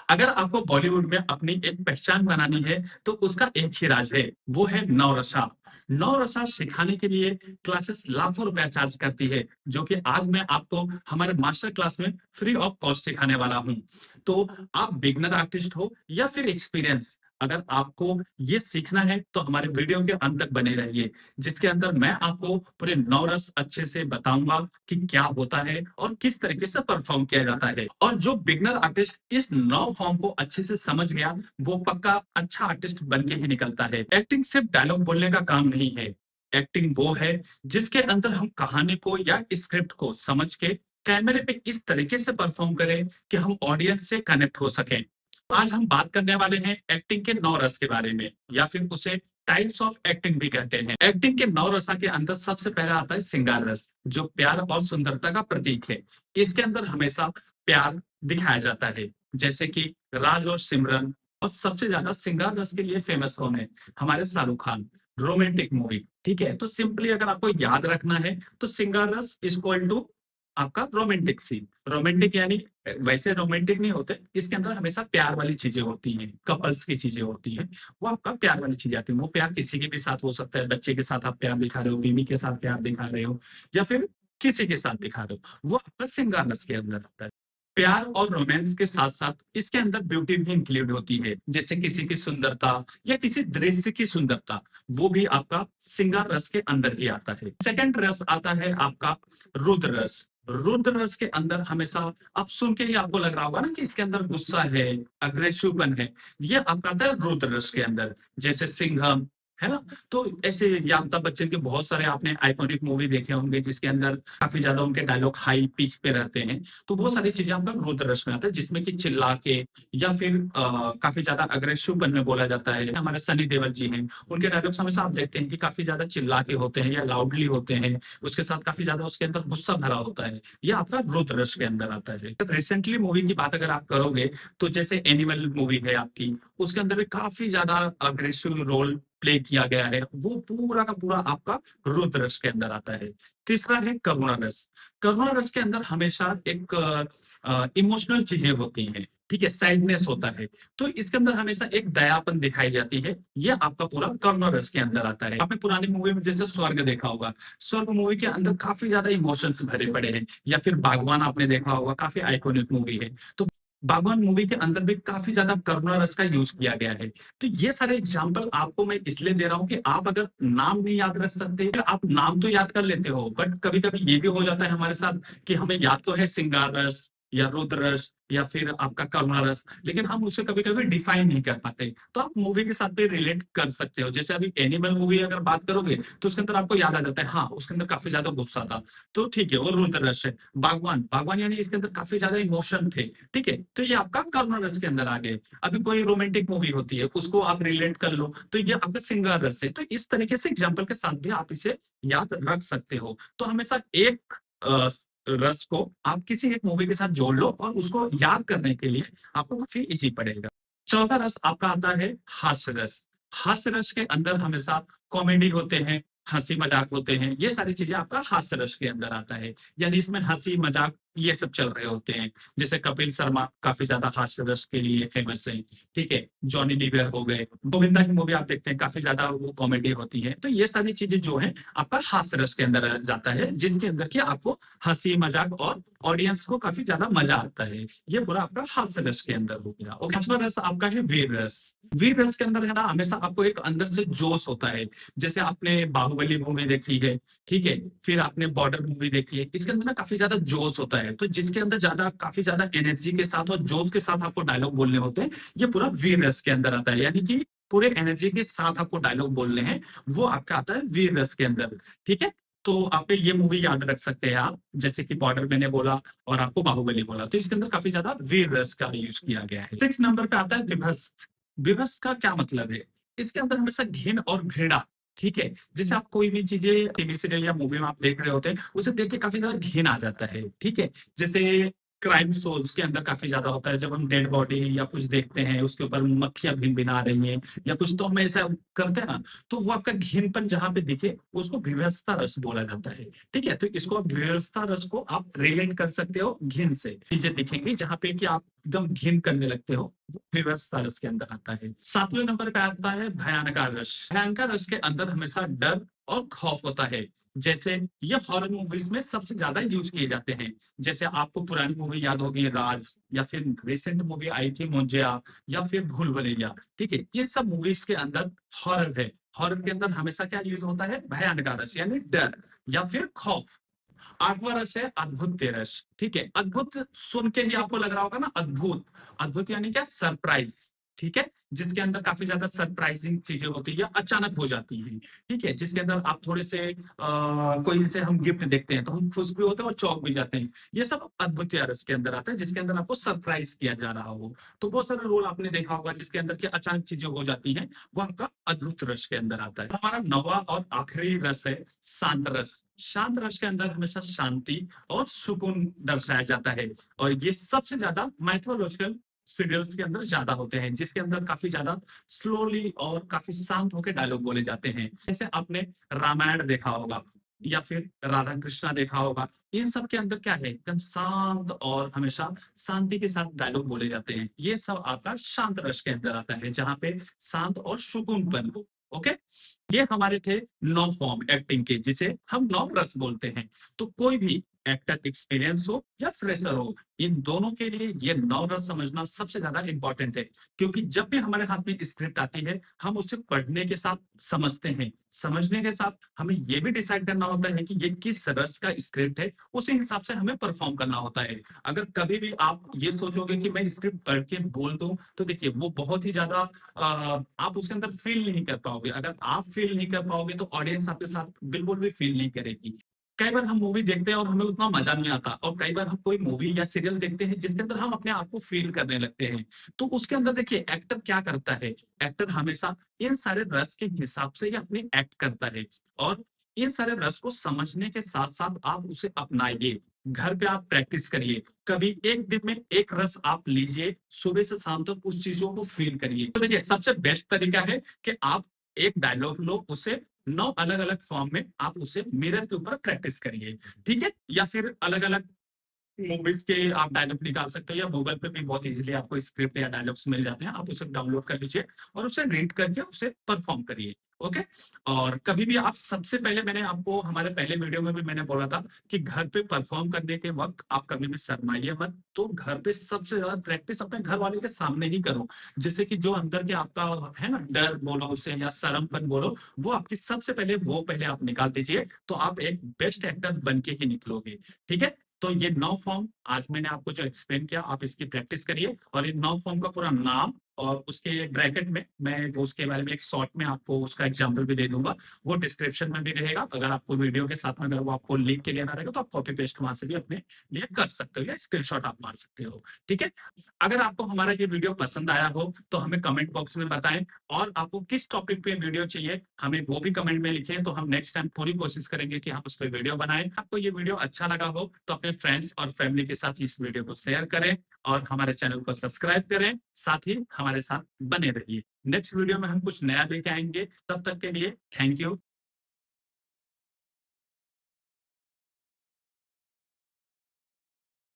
अगर आपको बॉलीवुड में अपनी एक पहचान बनानी है, तो उसका एक ही राज है, वो है नौरसा। नौरसा सिखाने के लिए क्लासेस लाखों रुपया चार्ज करती है, जो कि आज मैं आपको हमारे मास्टर क्लास में फ्री ऑफ कॉस्ट सिखाने वाला हूँ। तो आप बिगिनर आर्टिस्ट हो या फिर एक्सपीरियंस, अगर आपको ये सीखना है, तो हमारे वीडियो के अंत तक बने रहिए, जिसके अंदर मैं आपको पूरे 9 रस अच्छे से बताऊँगा कि क्या होता है और किस तरीके से परफ़ॉर्म किया जाता है। और जो बिगिनर आर्टिस्ट इस 9 फॉर्म को अच्छे से समझ गया, वो पक्का अच्छा आर्टिस्ट बन के ही निकलता है। एक्टिंग सिर्फ डायलॉग बोलने का काम नहीं है। एक्टिंग वो है जिसके अंदर हम कहानी को या स्क्रिप्ट को समझ के कैमरे पे इस तरीके से परफ़ॉर्म करें कि हम ऑडियंस से कनेक्ट हो सकें। आज हम बात करने वाले हैं एक्टिंग के 9 रस के बारे में, या फिर उसे टाइप्स ऑफ एक्टिंग भी कहते हैं। एक्टिंग के 9 रसा के अंदर सबसे पहला आता है श्रृंगार रस, जो प्यार और सुंदरता का प्रतीक है। इसके अंदर हमेशा प्यार दिखाया जाता है, जैसे कि राज और सिमरन। और सबसे ज्यादा श्रृंगार रस के लिए फेमस कौन है? हमारे शाहरुख खान। रोमांटिक मूवी, ठीक है। तो सिंपली अगर आपको याद रखना है, तो श्रृंगार रस इज इक्वल टू आपका रोमांटिक सीन। रोमांटिक यानी वैसे रोमांटिक नहीं होते, इसके अंदर हमेशा प्यार वाली चीजें होती हैं, कपल्स की चीजें होती हैं। वो आपका प्यार वाली चीजें आती हैं। वो प्यार किसी के भी साथ हो सकता है, बच्चे के साथ आप प्यार दिखा रहे हो, बीवी के साथ प्यार दिखा रहे हो, या फिर किसी के साथ दिखा रहे हो, वो आपका श्रृंगार रस के अंदर आता है। प्यार और रोमांस के साथ साथ इसके अंदर ब्यूटी भी इंक्लूड होती है, जैसे किसी की सुंदरता या किसी दृश्य की सुंदरता, वो भी आपका श्रृंगार रस के अंदर ही आता है। सेकंड रस आता है आपका रुद्र रस। रुद्र रस के अंदर हमेशा आप सुन के ही आपको लग रहा होगा ना कि इसके अंदर गुस्सा है, अग्रेसिवपन है। ये आपका आता है रुद्र रस के अंदर, जैसे सिंघम, है ना? तो ऐसे या अमिताभ बच्चन के बहुत सारे आपने आइकॉनिक मूवी देखे होंगे, जिसके अंदर काफी ज्यादा उनके डायलॉग हाई पिच पे रहते हैं। तो वो सारी चीजें आपका रुद्र रस में आता है, जिसमें कि चिल्ला के या फिर काफी ज्यादा अग्रेसिवपन में बोला जाता है। हमारे सनी देओल जी हैं, उनके डायलॉग्स हमेशा आप देखते हैं कि काफी ज्यादा चिल्ला के होते हैं या लाउडली होते हैं। उसके साथ काफी ज्यादा उसके अंदर गुस्सा भरा होता है। ये आपका रुद्र रस के अंदर आता है। रिसेंटली मूवी की बात अगर आप करोगे, तो जैसे एनिमल मूवी है आपकी, उसके अंदर भी काफी ज्यादा अग्रेसिव रोल प्ले किया गया है। वो पूरा का पूरा आपका रुद्र रस के अंदर आता है। तीसरा है करुणा रस। करुणा रस के अंदर हमेशा एक इमोशनल चीजें होती हैं, ठीक है, सैडनेस होता है। तो इसके अंदर हमेशा एक दयापन दिखाई जाती है। ये आपका पूरा करुणा रस के अंदर आता है। आपने पुरानी मूवी में जैसे स्वर्ग देखा होगा, स्वर्ग मूवी के अंदर काफी ज्यादा इमोशंस भरे पड़े हैं। या फिर बागवान आपने देखा होगा, काफी आइकॉनिक मूवी है। तो बागवान मूवी के अंदर भी काफी ज्यादा करुणा रस का यूज किया गया है। तो ये सारे एग्जाम्पल आपको मैं इसलिए दे रहा हूँ कि आप अगर नाम नहीं याद रख सकते, फिर आप नाम तो याद कर लेते हो, बट कभी कभी ये भी हो जाता है हमारे साथ कि हमें याद तो है श्रृंगार रस या रुद्र रस या फिर आपका करुणा रस, लेकिन हम उसे कभी कभी डिफाइन नहीं कर पाते। तो आप मूवी के साथ भी रिलेट कर सकते हो। जैसे अभी एनिमल मूवी अगर बात करोगे, तो उसके अंदर आपको याद आ जाता है, हाँ उसके अंदर काफी ज्यादा गुस्सा था, तो ठीक है वो रुद्र रस है। बागवान, बागवान यानी इसके अंदर काफी ज्यादा इमोशन थे, ठीक है, तो ये आपका करुणा रस के अंदर आ गए। अभी कोई रोमांटिक मूवी होती है, उसको आप रिलेट कर लो, तो ये आपका सिंगर रस है। तो इस तरीके से एग्जाम्पल के साथ भी आप इसे याद रख सकते हो। तो हमेशा एक रस को आप किसी एक मूवी के साथ जोड़ लो, और उसको याद करने के लिए आपको काफी इजी पड़ेगा। चौथा रस आपका आता है हास्य रस। हास्य रस के अंदर हमेशा कॉमेडी होते हैं, हंसी मजाक होते हैं। ये सारी चीजें आपका हास्य रस के अंदर आता है, यानी इसमें हंसी मजाक ये सब चल रहे होते हैं। जैसे कपिल शर्मा काफी ज्यादा हास्य रस के लिए फेमस है, ठीक है। जॉनी लीवर हो गए, गोविंदा की मूवी आप देखते हैं, काफी ज्यादा वो कॉमेडी होती है। तो ये सारी चीजें जो है आपका हास्य रस के अंदर आ जाता है, जिसके अंदर की आपको हंसी मजाक और ऑडियंस को काफी ज्यादा मजा आता है। ये पूरा आपका हास्य रस के अंदर हो गया। और पांचवा रस आपका है वीर रस। वीर रस के अंदर है ना, हमेशा आपको एक अंदर से जोश होता है। जैसे आपने बाहुबली मूवी देखी है, ठीक है, फिर आपने बॉर्डर मूवी देखी है, इसके अंदर ना काफी ज्यादा जोश होता है। तो जिसके अंदर ज्यादा काफी ज्यादा एनर्जी के साथ और जोश के साथ आपको डायलॉग बोलने होते हैं, ये पूरा वीर रस के अंदर आता है। यानी कि पूरे एनर्जी के साथ आपको डायलॉग बोलने हैं, वो आपका आता है वीर रस के अंदर, ठीक है। तो आप ये मूवी याद रख सकते हैं आप, जैसे कि बॉर्डर मैंने बोला और आपको बाहुबली बोला, तो इसके अंदर काफी ज्यादा वीर रस का यूज किया गया है। 6 नंबर पे आता है विभत्स। विभत्स का क्या मतलब है? इसके अंदर हमेशा घिन और घृणा, ठीक है। जैसे आप कोई भी चीजें टीवी सीरियल या मूवी में आप देख रहे होते हैं, उसे देख के काफी ज्यादा घिन आ जाता है, ठीक है। जैसे क्राइम शोज के अंदर काफी ज्यादा होता है। जब हम डेड बॉडी या कुछ देखते हैं, उसके ऊपर मक्खियां भिन-भिना रही हैं या कुछ, तो हम ऐसा करते हैं ना, तो वो आपका घिनपन जहाँ पे दिखे उसको विवस्ता रस बोला जाता है। ठीक है? तो इसको आप विवस्ता रस को आप रिलेट कर सकते हो घिन से। चीजें दिखेंगी जहाँ पे कि आप एकदम घिन करने लगते हो, वो विवस्ता रस के अंदर आता है। 7वें नंबर पे आता है भयानका रस। भयानका रस के अंदर हमेशा डर और खौफ होता है। जैसे ये हॉरर मूवीज में सबसे ज्यादा यूज किए जाते हैं। जैसे आपको पुरानी मूवी याद होगी राज, या फिर रिसेंट मूवी आई थी मुंजिया, या फिर भूल भुलैया। ठीक है? ये सब मूवीज के अंदर हॉरर है। हॉरर के अंदर हमेशा क्या यूज होता है? भयानक रस यानी डर या फिर खौफ। 8वां रस है अद्भुत रस। ठीक है? अद्भुत सुन के ही आपको लग रहा होगा ना, अद्भुत। अद्भुत यानी क्या? सरप्राइज। ठीक है? जिसके अंदर काफी ज्यादा सरप्राइजिंग चीजें होती है, अचानक हो जाती हैं। ठीक है? जिसके अंदर आप थोड़े से कोई से हम गिफ्ट देखते हैं तो हम खुश भी होते हैं और चौंक भी जाते हैं। ये सब अद्भुत रस के अंदर आता है, जिसके अंदर आपको सरप्राइज किया जा रहा हो। तो बहुत सारे रोल आपने देखा होगा जिसके अंदर के अचानक चीजें हो जाती हैं, वो आपका अद्भुत रस के अंदर आता है। हमारा 9वां और आखिरी रस है शांत रस। शांत रस के अंदर हमेशा शांति और सुकून दर्शाया जाता है, और ये सबसे ज्यादा माइथोलॉजिकल सीरियल्स के अंदर ज्यादा होते हैं, जिसके अंदर काफी ज्यादा स्लोली और काफी शांत होकर डायलॉग बोले जाते हैं। जैसे आपने रामायण देखा होगा या फिर राधा कृष्णा देखा होगा, इन सब के अंदर क्या है? एकदम शांत और हमेशा शांति के साथ डायलॉग बोले जाते हैं। ये सब आपका शांत रस के अंदर आता है, जहां पे शांत और सुकूनपन हो। ओके? ये हमारे थे 9 फॉर्म एक्टिंग के, जिसे हम 9 रस बोलते हैं। तो कोई भी एक्टर एक्सपीरियंस हो या फ्रेशर हो, इन दोनों के लिए ये 9 रस समझना सबसे ज्यादा इंपॉर्टेंट है। क्योंकि जब भी हमारे हाथ में स्क्रिप्ट आती है, हम उसे पढ़ने के साथ समझते हैं। समझने के साथ हमें ये भी डिसाइड करना होता है कि ये किस रस का स्क्रिप्ट है, उसी हिसाब से हमें परफॉर्म करना होता है। अगर कभी भी आप ये सोचोगे कि मैं स्क्रिप्ट पढ़ के बोल दूं, तो देखिए वो बहुत ही ज्यादा आप उसके अंदर फील नहीं कर पाओगे। अगर आप फील नहीं कर पाओगे तो ऑडियंस आपके साथ बिल्कुल भी फील नहीं करेगी। कई बार हम मूवी देखते हैं और हमें उतना मजा नहीं आता, और कई बार हम कोई मूवी या सीरियल देखते हैं जिसके अंदर हम अपने आप को फील करने लगते हैं। तो उसके अंदर देखिए एक्टर क्या करता है? एक्टर हमेशा इन सारे रस के हिसाब से ही अपनी एक्ट करता है, और इन सारे रस को समझने के साथ साथ आप उसे अपनाइए। घर पे आप प्रैक्टिस करिए। कभी एक दिन में एक रस आप लीजिए, सुबह से शाम तक उस चीजों को फील करिए। तो देखिए सबसे बेस्ट तरीका है कि आप एक डायलॉग लो, उसे 9 अलग-अलग फॉर्म में आप उसे मिरर के ऊपर प्रैक्टिस करिए। ठीक है? या फिर अलग-अलग मूवीज के आप डायलॉग निकाल सकते हो, या गूगल पे भी बहुत इजीली आपको स्क्रिप्ट या डायलॉग्स मिल जाते हैं। आप उसे डाउनलोड कर लीजिए और उसे रीड करके उसे परफॉर्म करिए। ओके? और कभी भी आप, सबसे पहले मैंने आपको हमारे पहले वीडियो में भी मैंने बोला था कि घर पे परफॉर्म करने के वक्त आप कभी भी शर्माइए मत। तो घर पे सबसे ज्यादा प्रैक्टिस अपने घर वाले के सामने ही करो, जिससे कि जो अंदर के आपका है ना, डर बोलो उसे या शर्मपन बोलो, वो आपकी सबसे पहले वो पहले आप निकाल दीजिए, तो आप एक बेस्ट एक्टर बन के ही निकलोगे। ठीक है? तो ये 9 फॉर्म आज मैंने आपको जो एक्सप्लेन किया, आप इसकी प्रैक्टिस करिए, और इन 9 फॉर्म का पूरा नाम और उसके ब्रैकेट में मैं वो उसके बारे में एक शॉर्ट में आपको उसका एग्जांपल भी दे दूंगा। वो डिस्क्रिप्शन में भी रहेगा। अगर आपको वीडियो के साथ में अगर वो आपको लिंक के लेना रहेगा, तो आप कॉपी पेस्ट वहां से भी अपने लिए कर सकते हो, या स्क्रीनशॉट आप मार सकते हो। ठीक है? अगर आपको हमारा ये वीडियो पसंद आया हो तो हमें कमेंट बॉक्स में बताएं, और आपको किस टॉपिक पे वीडियो चाहिए हमें वो भी कमेंट में लिखें, तो हम नेक्स्ट टाइम पूरी कोशिश करेंगे कि हम उस पर वीडियो बनाएं। आपको ये वीडियो अच्छा लगा हो तो अपने फ्रेंड्स और फैमिली के साथ इस वीडियो को शेयर करें, और हमारे चैनल को सब्सक्राइब करें। साथ ही हमारे साथ बने रहिए। नेक्स्ट वीडियो में हम कुछ नया लेके आएंगे। तब तक के लिए थैंक यू।